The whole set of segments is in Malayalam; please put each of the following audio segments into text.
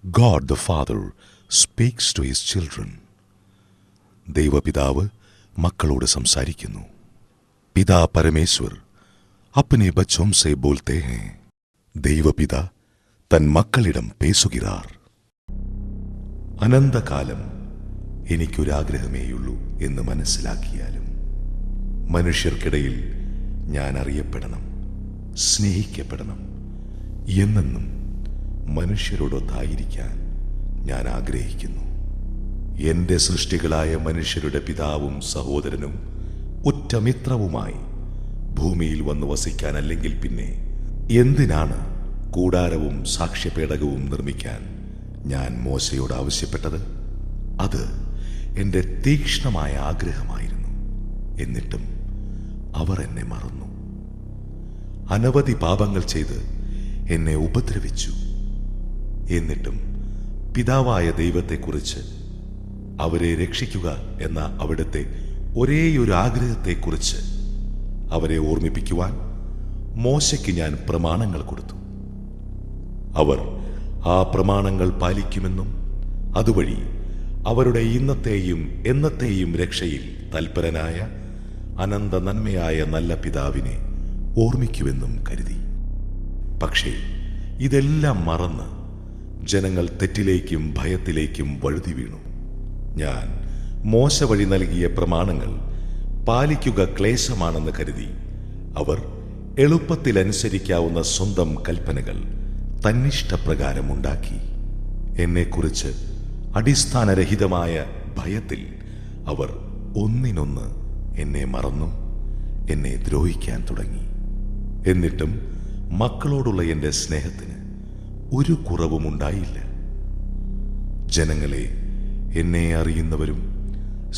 God the Father speaks to his children. ദൈവപിതാവ് മക്കളോട് സംസാരിക്കുന്നു. പിതാ പരമേശ്വർ अपने बच्चों से बोलते हैं. ദൈവപിതാ തൻ മക്കളിടം പേസുകിറാർ. അനന്തകാലം എനിക്കൊരാഗ്രഹമേയുള്ളൂ എന്ന് മനസ്സിലാക്കിയാലും മനുഷ്യർക്കിടയിൽ ഞാൻ അറിയപ്പെടണം, സ്നേഹിക്കപ്പെടണം, എന്നെന്നും മനുഷ്യരോടൊത്തായിരിക്കാൻ ഞാൻ ആഗ്രഹിക്കുന്നു. എന്റെ സൃഷ്ടികളായ മനുഷ്യരുടെ പിതാവും സഹോദരനും ഉറ്റമിത്രവുമായി ഭൂമിയിൽ വന്ന് വസിക്കാൻ, അല്ലെങ്കിൽ പിന്നെ എന്തിനാണ് കൂടാരവും സാക്ഷ്യപേടകവും നിർമ്മിക്കാൻ ഞാൻ മോശയോട് ആവശ്യപ്പെട്ടത്? അത് എന്റെ തീക്ഷ്ണമായ ആഗ്രഹമായിരുന്നു. എന്നിട്ടും അവർ എന്നെ മറന്നു. അനവധി പാപങ്ങൾ ചെയ്ത് എന്നെ ഉപദ്രവിച്ചു. എന്നിട്ടും പിതാവായ ദൈവത്തെക്കുറിച്ച്, അവരെ രക്ഷിക്കുക എന്ന അവിടുത്തെ ഒരേയൊരു ആഗ്രഹത്തെക്കുറിച്ച് അവരെ ഓർമ്മിപ്പിക്കുവാൻ മോശയ്ക്ക് ഞാൻ പ്രമാണങ്ങൾ കൊടുത്തു. അവർ ആ പ്രമാണങ്ങൾ പാലിക്കുമെന്നും അതുവഴി അവരുടെ ഇന്നത്തെയും എന്നത്തെയും രക്ഷയിൽ തൽപരനായ അനന്ത നന്മയായ നല്ല പിതാവിനെ ഓർമ്മിക്കുമെന്നും കരുതി. പക്ഷേ ഇതെല്ലാം മറന്ന് ജനങ്ങൾ തെറ്റിലേക്കും ഭയത്തിലേക്കും വഴുതി വീണു. ഞാൻ മോശ വഴി നൽകിയ പ്രമാണങ്ങൾ പാലിക്കുക ക്ലേശമാണെന്ന് കരുതി അവർ എളുപ്പത്തിൽ അനുസരിക്കാവുന്ന സ്വന്തം കൽപ്പനകൾ തന്നിഷ്ടപ്രകാരം ഉണ്ടാക്കി. എന്നെക്കുറിച്ച് അടിസ്ഥാനരഹിതമായ ഭയത്തിൽ അവർ ഒന്നിനൊന്ന് എന്നെ മറന്നു, എന്നെ ദ്രോഹിക്കാൻ തുടങ്ങി. എന്നിട്ടും മക്കളോടുള്ള എന്റെ സ്നേഹത്തിന് ഒരു കുറവും ഉണ്ടായില്ല. ജനങ്ങളെ എന്നെ അറിയുന്നവരും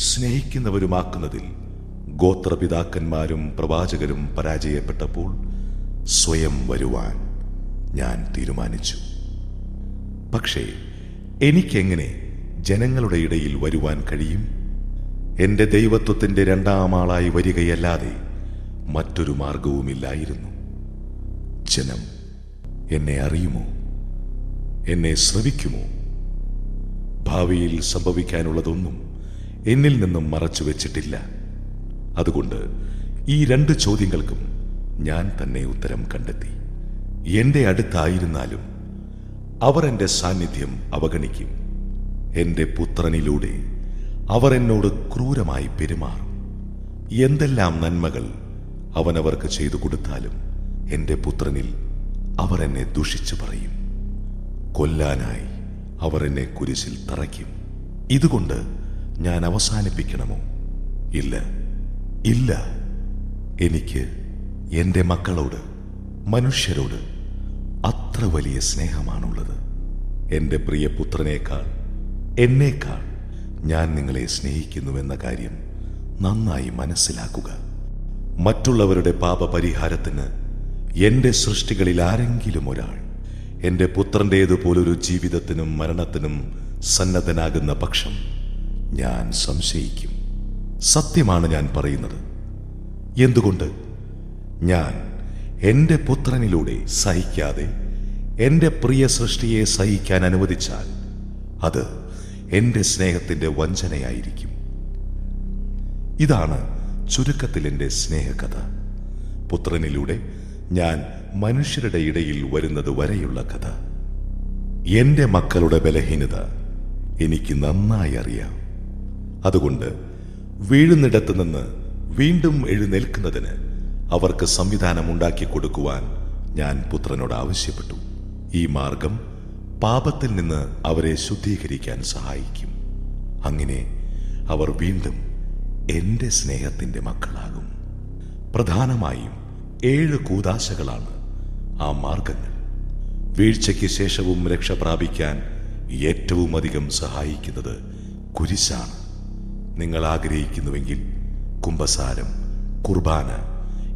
സ്നേഹിക്കുന്നവരുമാക്കുന്നതിൽ ഗോത്രപിതാക്കന്മാരും പ്രവാചകരും പരാജയപ്പെട്ടപ്പോൾ സ്വയം വരുവാൻ ഞാൻ തീരുമാനിച്ചു. പക്ഷേ എനിക്കെങ്ങനെ ജനങ്ങളുടെ ഇടയിൽ വരുവാൻ കഴിയും? എന്റെ ദൈവത്വത്തിന്റെ രണ്ടാം ആളായി വരികയല്ലാതെ മറ്റൊരു മാർഗവുമില്ലായിരുന്നു. ജനം എന്നെ അറിയുമോ? എന്നെ ശ്രവിക്കുമോ? ഭാവിയിൽ സംഭവിക്കാനുള്ളതൊന്നും എന്നിൽ നിന്നും മറച്ചു വെച്ചിട്ടില്ല. അതുകൊണ്ട് ഈ രണ്ട് ചോദ്യങ്ങൾക്കും ഞാൻ തന്നെ ഉത്തരം കണ്ടെത്തി. എന്റെ അടുത്തായിരുന്നാലും അവർ എന്റെ സാന്നിധ്യം അവഗണിക്കും. എന്റെ പുത്രനിലൂടെ അവർ എന്നോട് ക്രൂരമായി പെരുമാറും. എന്തെല്ലാം നന്മകൾ അവനവർക്ക് ചെയ്തു കൊടുത്താലും എന്റെ പുത്രനിൽ അവർ എന്നെ ദുഷിച്ചു പറയും. കൊല്ലാനായി അവർ എന്നെ കുരിശിൽ തറയ്ക്കും. ഇതുകൊണ്ട് ഞാൻ അവസാനിപ്പിക്കണമോ? ഇല്ല, ഇല്ല. എനിക്ക് എന്റെ മക്കളോട്, മനുഷ്യരോട് അത്ര വലിയ സ്നേഹമാണുള്ളത്. എന്റെ പ്രിയ പുത്രനേക്കാൾ, എന്നേക്കാൾ ഞാൻ നിങ്ങളെ സ്നേഹിക്കുന്നുവെന്ന കാര്യം നന്നായി മനസ്സിലാക്കുക. മറ്റുള്ളവരുടെ പാപപരിഹാരത്തിന് എന്റെ സൃഷ്ടികളിൽ ആരെങ്കിലും ഒരാൾ എന്റെ പുത്രന്റേതുപോലൊരു ജീവിതത്തിനും മരണത്തിനും സന്നദ്ധനാകുന്ന പക്ഷം ഞാൻ സംശയിക്കും. സത്യമാണ് ഞാൻ പറയുന്നത്. എന്തുകൊണ്ട്? ഞാൻ എന്റെ പുത്രനിലൂടെ സഹിക്കാതെ എന്റെ പ്രിയ സൃഷ്ടിയെ സഹിക്കാൻ അനുവദിച്ചാൽ അത് എന്റെ സ്നേഹത്തിന്റെ വഞ്ചനയായിരിക്കും. ഇതാണ് ചുരുക്കത്തിൽ എന്റെ സ്നേഹകഥ. പുത്രനിലൂടെ ഞാൻ മനുഷ്യരുടെ ഇടയിൽ വരുന്നത് വരെയുള്ള കഥ. എന്റെ മക്കളുടെ ബലഹീനത എനിക്ക് നന്നായി അറിയാം. അതുകൊണ്ട് വീഴുന്നിടത്ത് നിന്ന് വീണ്ടും എഴുന്നേൽക്കുന്നതിന് അവർക്ക് സംവിധാനമുണ്ടാക്കി കൊടുക്കുവാൻ ഞാൻ പുത്രനോട് ആവശ്യപ്പെട്ടു. ഈ മാർഗം പാപത്തിൽ നിന്ന് അവരെ ശുദ്ധീകരിക്കാൻ സഹായിക്കും. അങ്ങനെ അവർ വീണ്ടും എന്റെ സ്നേഹത്തിന്റെ മക്കളാകും. പ്രധാനമായും 7 കൂദാശകളാണ് ആ മാർഗങ്ങൾ. വീഴ്ചയ്ക്ക് ശേഷവും രക്ഷ പ്രാപിക്കാൻ ഏറ്റവും അധികം സഹായിക്കുന്നത് കുരിശാണ്. നിങ്ങൾ ആഗ്രഹിക്കുന്നുവെങ്കിൽ കുമ്പസാരം, കുർബാന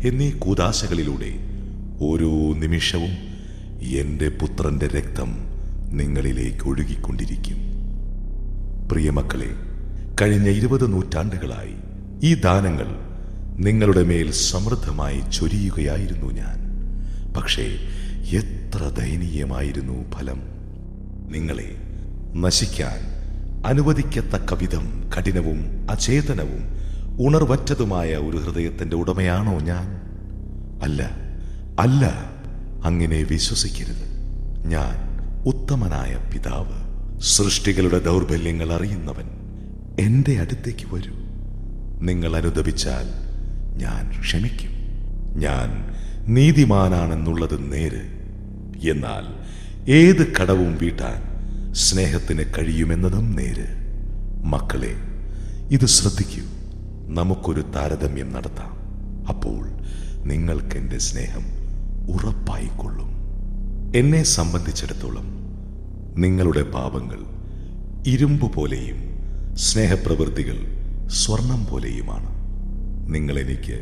എന്നീ കൂദാശകളിലൂടെ ഓരോ നിമിഷവും എന്റെ പുത്രന്റെ രക്തം നിങ്ങളിലേക്ക് ഒഴുകിക്കൊണ്ടിരിക്കും. പ്രിയമക്കളെ, കഴിഞ്ഞ 20 നൂറ്റാണ്ടുകളായി ഈ ദാനങ്ങൾ നിങ്ങളുടെ മേൽ സമൃദ്ധമായി ചൊരിയുകയായിരുന്നു ഞാൻ. പക്ഷേ എത്ര ദയനീയമായിരുന്നു ഫലം! നിങ്ങളെ നശിക്കാൻ അനുവദിക്കത്തക്ക വിധം കഠിനവും അചേതനവും ഉണർവറ്റതുമായ ഒരു ഹൃദയത്തിന്റെ ഉടമയാണോ ഞാൻ? അല്ല, അല്ല, അങ്ങനെ വിശ്വസിക്കരുത്. ഞാൻ ഉത്തമനായ പിതാവ്, സൃഷ്ടികളുടെ ദൗർബല്യങ്ങൾ അറിയുന്നവൻ. എന്റെ അടുത്തേക്ക് വരൂ. നിങ്ങൾ അനുദപിച്ചാൽ ഞാൻ ക്ഷമിക്കും. ഞാൻ നീതിമാനാണെന്നുള്ളത് നേര്. എന്നാൽ ഏത് കടവും വീട്ടാൻ സ്നേഹത്തിന് കഴിയുമെന്നതും നേര്. മക്കളെ, ഇത് ശ്രദ്ധിക്കൂ. നമുക്കൊരു താരതമ്യം നടത്താം. അപ്പോൾ നിങ്ങൾക്കെന്റെ സ്നേഹം ഉറപ്പായിക്കൊള്ളും. എന്നെ സംബന്ധിച്ചിടത്തോളം നിങ്ങളുടെ പാപങ്ങൾ ഇരുമ്പ് പോലെയും സ്നേഹപ്രവൃത്തികൾ സ്വർണം പോലെയുമാണ്. നിങ്ങൾ എനിക്ക്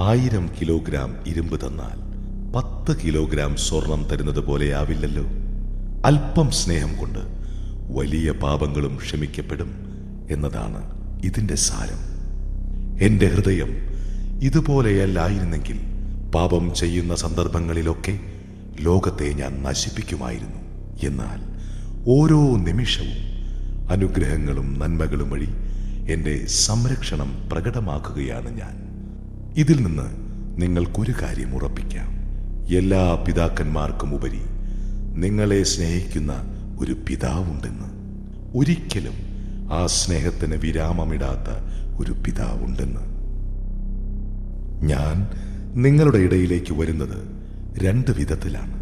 1000 കിലോഗ്രാം ഇരുമ്പ് തന്നാൽ 10 കിലോഗ്രാം സ്വർണം തരുന്നത് പോലെയാവില്ലല്ലോ. അല്പം സ്നേഹം കൊണ്ട് വലിയ പാപങ്ങളും ക്ഷമിക്കപ്പെടും എന്നതാണ് ഇതിന്റെ സാരം. എന്റെ ഹൃദയം ഇതുപോലെയല്ലായിരുന്നെങ്കിൽ പാപം ചെയ്യുന്ന സന്ദർഭങ്ങളിലൊക്കെ ലോകത്തെ ഞാൻ നശിപ്പിക്കുമായിരുന്നു. എന്നാൽ ഓരോ നിമിഷവും അനുഗ്രഹങ്ങളും നന്മകളും വഴി എന്റെ സംരക്ഷണം പ്രകടമാക്കുകയാണ് ഞാൻ. ഇതിൽ നിന്ന് നിങ്ങൾക്കൊരു കാര്യം ഉറപ്പിക്കാം. എല്ലാ പിതാക്കന്മാർക്കും ഉപരി നിങ്ങളെ സ്നേഹിക്കുന്ന ഒരു പിതാവുണ്ടെന്ന്. ഒരിക്കലും ആ സ്നേഹത്തിന് വിരാമമിടാത്ത ഒരു പിതാവുണ്ടെന്ന്. ഞാൻ നിങ്ങളുടെ ഇടയിലേക്ക് വരുന്നത് 2 വിധത്തിലാണ്: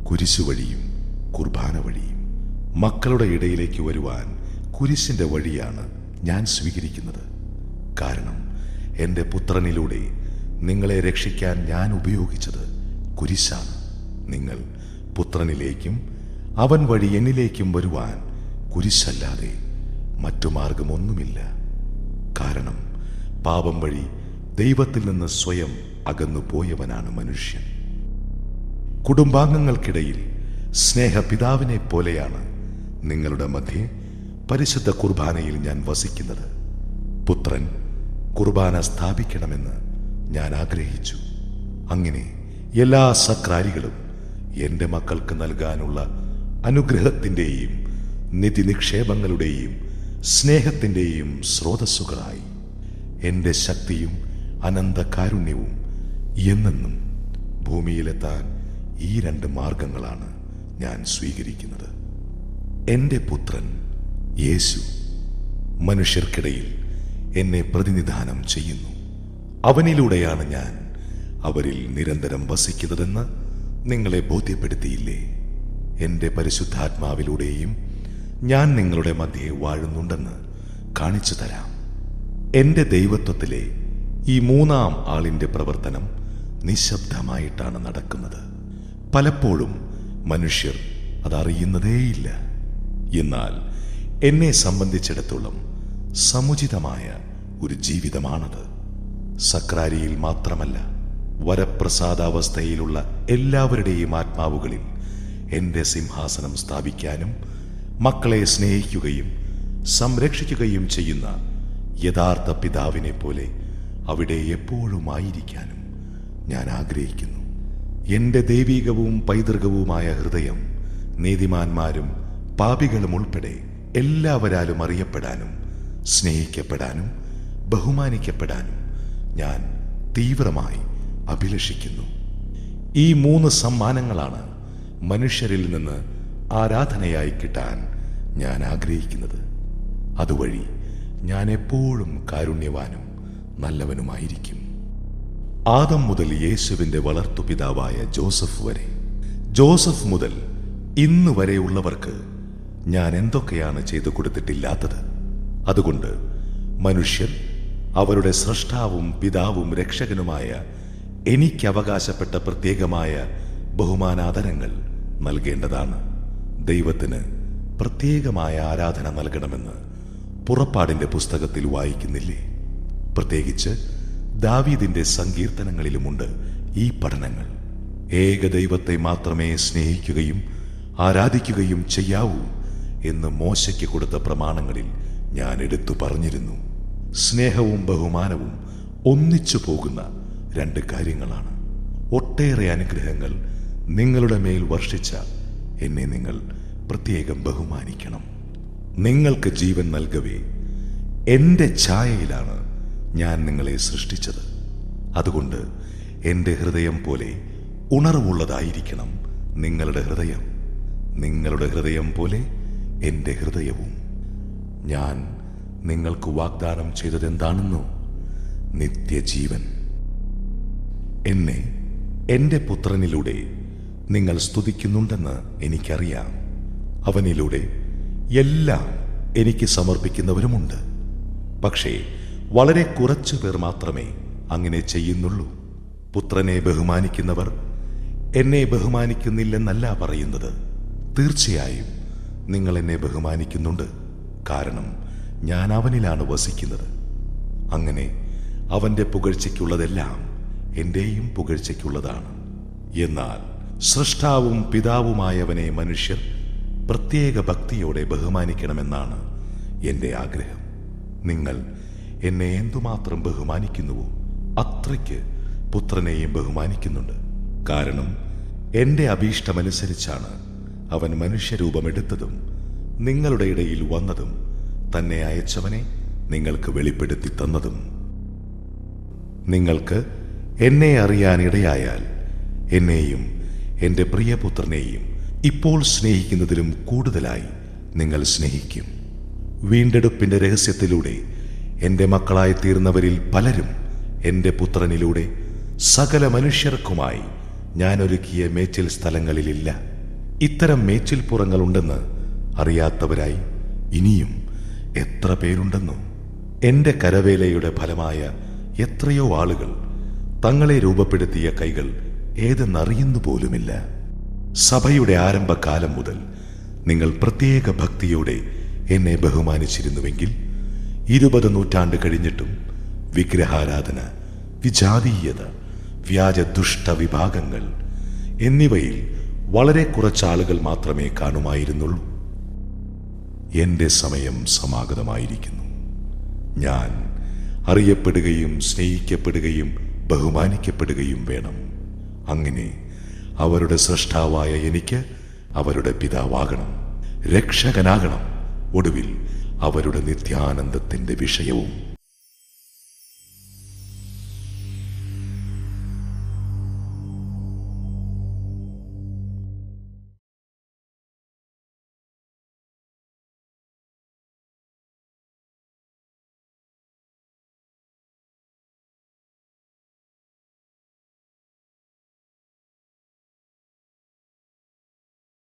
കുരിശുവഴിയും കുർബാന വഴിയും. മക്കളുടെ ഇടയിലേക്ക് വരുവാൻ കുരിശിന്റെ വഴിയാണ് ഞാൻ സ്വീകരിക്കുന്നത്. കാരണം എന്റെ പുത്രനിലൂടെ നിങ്ങളെ രക്ഷിക്കാൻ ഞാൻ ഉപയോഗിച്ചത് കുരിശാണ്. നിങ്ങൾ പുത്രനിലേക്കും അവൻ വഴി എന്നിലേക്കും വരുവാൻ കുരിശല്ലാതെ മറ്റു മാർഗമൊന്നുമില്ല. കാരണം പാപം വഴി ദൈവത്തിൽ നിന്ന് സ്വയം അകന്നു പോയവനാണ് മനുഷ്യൻ. കുടുംബാംഗങ്ങൾക്കിടയിൽ സ്നേഹപിതാവിനെ പോലെയാണ് നിങ്ങളുടെ മധ്യേ പരിശുദ്ധ കുർബാനയിൽ ഞാൻ വസിക്കുന്നത്. പുത്രൻ കുർബാന സ്ഥാപിക്കണമെന്ന് ഞാൻ ആഗ്രഹിച്ചു. അങ്ങനെ എല്ലാ സക്രാരികളും എന്റെ മക്കൾക്ക് നൽകാനുള്ള അനുഗ്രഹത്തിന്റെയും നിധിനിക്ഷേപങ്ങളുടെയും സ്നേഹത്തിന്റെയും സ്രോതസ്സുകളായി എന്റെ ശക്തിയും അനന്തകാരുണ്യവും എന്നെന്നും ഭൂമിയിലെത്താൻ ഈ 2 മാർഗങ്ങളാണ് ഞാൻ സ്വീകരിക്കുന്നത്. എന്റെ പുത്രൻ യേശു മനുഷ്യർക്കിടയിൽ എന്നെ പ്രതിനിധാനം ചെയ്യുന്നു. അവനിലൂടെയാണ് ഞാൻ അവരിൽ നിരന്തരം വസിക്കുന്നതെന്ന് നിങ്ങളെ ബോധ്യപ്പെടുത്തിയില്ലേ? എന്റെ പരിശുദ്ധാത്മാവിലൂടെയും ഞാൻ നിങ്ങളുടെ മധ്യേ വാഴുന്നുണ്ടെന്ന് കാണിച്ചു തരാം. എന്റെ ദൈവത്വത്തിലെ ഈ 3-ാം ആളിന്റെ പ്രവർത്തനം നിശബ്ദമായിട്ടാണ് നടക്കുന്നത്. പലപ്പോഴും മനുഷ്യർ അതറിയുന്നതേയില്ല. എന്നാൽ എന്നെ സംബന്ധിച്ചിടത്തോളം സമുചിതമായ ഒരു ജീവിതമാണത്. സക്രാരിയിൽ മാത്രമല്ല, വരപ്രസാദാവസ്ഥയിലുള്ള എല്ലാവരുടെയും ആത്മാവുകളിൽ എന്റെ സിംഹാസനം സ്ഥാപിക്കാനും മക്കളെ സ്നേഹിക്കുകയും സംരക്ഷിക്കുകയും ചെയ്യുന്ന യഥാർത്ഥ പിതാവിനെ പോലെ അവിടെ എപ്പോഴും ആയിരിക്കാനും ഞാൻ ആഗ്രഹിക്കുന്നു. എന്റെ ദൈവികവും പൈതൃകവുമായ ഹൃദയം നീതിമാന്മാരും പാപികളും ഉൾപ്പെടെ എല്ലാവരാലും അറിയപ്പെടാനും സ്നേഹിക്കപ്പെടാനും ബഹുമാനിക്കപ്പെടാനും ഞാൻ തീവ്രമായി അഭിലഷിക്കുന്നു. ഈ 3 സമ്മാനങ്ങളാണ് മനുഷ്യരിൽ നിന്ന് ആരാധനയായി കിട്ടാൻ ഞാൻ ആഗ്രഹിക്കുന്നത്. അതുവഴി ഞാൻ എപ്പോഴും കാരുണ്യവാനും നല്ലവനുമായിരിക്കും. ആദം മുതൽ യേശുവിന്റെ വളർത്തുപിതാവായ ജോസഫ് വരെ, ജോസഫ് മുതൽ ഇന്ന് വരെയുള്ളവർക്ക് ഞാൻ എന്തൊക്കെയാണ് ചെയ്തു കൊടുത്തിട്ടില്ലാത്തത്? അതുകൊണ്ട് മനുഷ്യർ അവരുടെ സ്രഷ്ടാവും പിതാവും രക്ഷകനുമായ എനിക്ക് അവകാശപ്പെട്ട പ്രത്യേകമായ ബഹുമാനാദരങ്ങൾ നൽകേണ്ടതാണ്. ദൈവത്തിന് പ്രത്യേകമായ ആരാധന നൽകണമെന്ന് പുറപ്പാടിന്റെ പുസ്തകത്തിൽ വായിക്കുന്നില്ലേ? പ്രത്യേകിച്ച് ദാവീദിന്റെ സങ്കീർത്തനങ്ങളിലുമുണ്ട് ഈ പഠനങ്ങൾ. ഏകദൈവത്തെ മാത്രമേ സ്നേഹിക്കുകയും ആരാധിക്കുകയും ചെയ്യാവൂ എന്ന് മോശയ്ക്ക് കൊടുത്ത പ്രമാണങ്ങളിൽ ഞാൻ എടുത്തു പറഞ്ഞിരുന്നു. സ്നേഹവും ബഹുമാനവും ഒന്നിച്ചു പോകുന്ന 2 കാര്യങ്ങളാണ്. ഒട്ടേറെ അനുഗ്രഹങ്ങൾ നിങ്ങളുടെ മേൽ വർഷിച്ച എന്നെ നിങ്ങൾ പ്രത്യേകം ബഹുമാനിക്കണം. നിങ്ങൾക്ക് ജീവൻ നൽകവേ എൻ്റെ ഛായയിലാണ് ഞാൻ നിങ്ങളെ സൃഷ്ടിച്ചത്. അതുകൊണ്ട് എൻ്റെ ഹൃദയം പോലെ ഉണർവുള്ളതായിരിക്കണം നിങ്ങളുടെ ഹൃദയം. നിങ്ങളുടെ ഹൃദയം പോലെ എൻ്റെ ഹൃദയവും. ഞാൻ നിങ്ങൾക്ക് വാഗ്ദാനം ചെയ്തതെന്താണെന്നോ? നിത്യജീവൻ. എന്നെ എൻ്റെ പുത്രനിലൂടെ നിങ്ങൾ സ്തുതിക്കുന്നുണ്ടെന്ന് എനിക്കറിയാം. അവനിലൂടെ എല്ലാം എനിക്ക് സമർപ്പിക്കുന്നവരുമുണ്ട്. പക്ഷേ വളരെ കുറച്ചു പേർ മാത്രമേ അങ്ങനെ ചെയ്യുന്നുള്ളൂ. പുത്രനെ ബഹുമാനിക്കുന്നവർ എന്നെ ബഹുമാനിക്കുന്നില്ലെന്നല്ല പറയുന്നത്. തീർച്ചയായും നിങ്ങൾ എന്നെ ബഹുമാനിക്കുന്നുണ്ട്. കാരണം ഞാൻ അവനിലാണ് വസിക്കുന്നത്. അങ്ങനെ അവന്റെ പുകഴ്ചയ്ക്കുള്ളതെല്ലാം എന്റെയും പുകഴ്ചയ്ക്കുള്ളതാണ്. എന്നാൽ സൃഷ്ടാവും പിതാവുമായവനെ മനുഷ്യർ പ്രത്യേക ഭക്തിയോടെ ബഹുമാനിക്കണമെന്നാണ് എൻ്റെ ആഗ്രഹം. നിങ്ങൾ എന്നെ എന്തുമാത്രം ബഹുമാനിക്കുന്നുവോ അത്രയ്ക്ക് പുത്രനെയും ബഹുമാനിക്കുന്നുണ്ട്. കാരണം എൻ്റെ അഭീഷ്ടമനുസരിച്ചാണ് അവൻ മനുഷ്യരൂപമെടുത്തതും നിങ്ങളുടെ ഇടയിൽ വന്നതും തന്നെ അയച്ചവനെ നിങ്ങൾക്ക് വെളിപ്പെടുത്തി തന്നതും. നിങ്ങൾക്ക് എന്നെ അറിയാനിടയായാൽ എന്നെയും എൻ്റെ പ്രിയപുത്രനെയും ഇപ്പോൾ സ്നേഹിക്കുന്നതിലും കൂടുതലായി നിങ്ങൾ സ്നേഹിക്കും. വീണ്ടെടുപ്പിന്റെ രഹസ്യത്തിലൂടെ എൻ്റെ മക്കളായി തീർന്നവരിൽ പലരും എൻ്റെ പുത്രനിലൂടെ സകല മനുഷ്യർക്കുമായി ഞാൻ ഒരുക്കിയ മേച്ചിൽ സ്ഥലങ്ങളിലില്ല. ഇത്തരം മേച്ചിൽപ്പുറങ്ങളുണ്ടെന്ന് അറിയാത്തവരായി ഇനിയും എത്ര പേരുണ്ടെന്നോ? എൻ്റെ കരവേലയുടെ ഫലമായ എത്രയോ ആളുകൾ തങ്ങളെ രൂപപ്പെടുത്തിയ കൈകൾ ഏതെന്നറിയുന്നു പോലുമില്ല. സഭയുടെ ആരംഭകാലം മുതൽ നിങ്ങൾ പ്രത്യേക ഭക്തിയോടെ എന്നെ ബഹുമാനിച്ചിരുന്നുവെങ്കിൽ 20 നൂറ്റാണ്ട് കഴിഞ്ഞിട്ടും വിഗ്രഹാരാധന, വിജാതീയത, വ്യാജ ദുഷ്ട വിഭാഗങ്ങൾ എന്നിവയിൽ വളരെ കുറച്ചാളുകൾ മാത്രമേ കാണുമായിരുന്നുള്ളൂ. എൻ്റെ സമയം സമാഗതമായിരിക്കുന്നു. ഞാൻ അറിയപ്പെടുകയും സ്നേഹിക്കപ്പെടുകയും ബഹുമാനിക്കപ്പെടുകയും വേണം. അങ്ങനെ അവരുടെ സൃഷ്ടാവായ എനിക്ക് അവരുടെ പിതാവാകണം, രക്ഷകനാകണം, ഒടുവിൽ അവരുടെ നിത്യാനന്ദത്തിന്റെ വിഷയവും.